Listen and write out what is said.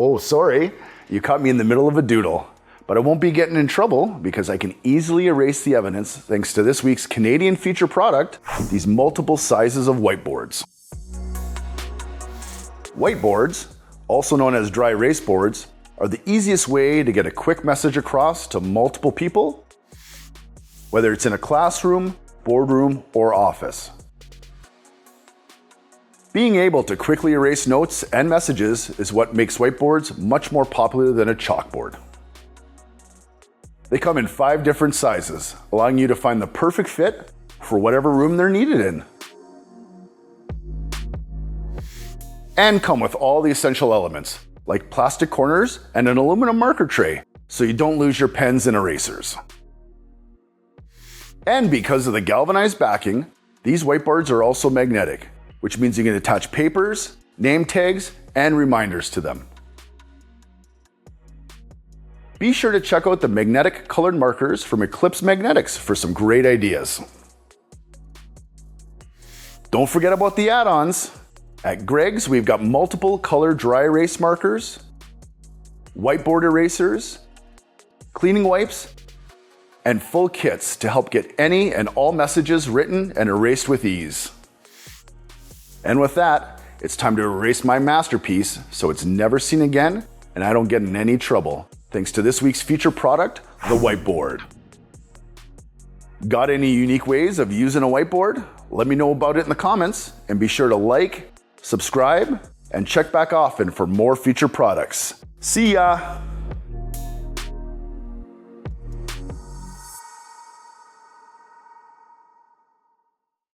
Oh, sorry, you caught me in the middle of a doodle. But I won't be getting in trouble because I can easily erase the evidence thanks to this week's Canadian feature product, these multiple sizes of whiteboards. Whiteboards, also known as dry erase boards, are the easiest way to get a quick message across to multiple people, whether it's in a classroom, boardroom, or office. Being able to quickly erase notes and messages is what makes whiteboards much more popular than a chalkboard. They come in 5 different sizes, allowing you to find the perfect fit for whatever room they're needed in. And come with all the essential elements, like plastic corners and an aluminum marker tray, so you don't lose your pens and erasers. And because of the galvanized backing, these whiteboards are also magnetic, which means you can attach papers, name tags, and reminders to them. Be sure to check out the magnetic colored markers from Eclipse Magnetics for some great ideas. Don't forget about the add-ons. At Gregg's, we've got multiple color dry erase markers, whiteboard erasers, cleaning wipes, and full kits to help get any and all messages written and erased with ease. And with that, it's time to erase my masterpiece so it's never seen again and I don't get in any trouble, thanks to this week's feature product, the whiteboard. Got any unique ways of using a whiteboard? Let me know about it in the comments, and be sure to like, subscribe, and check back often for more feature products. See ya!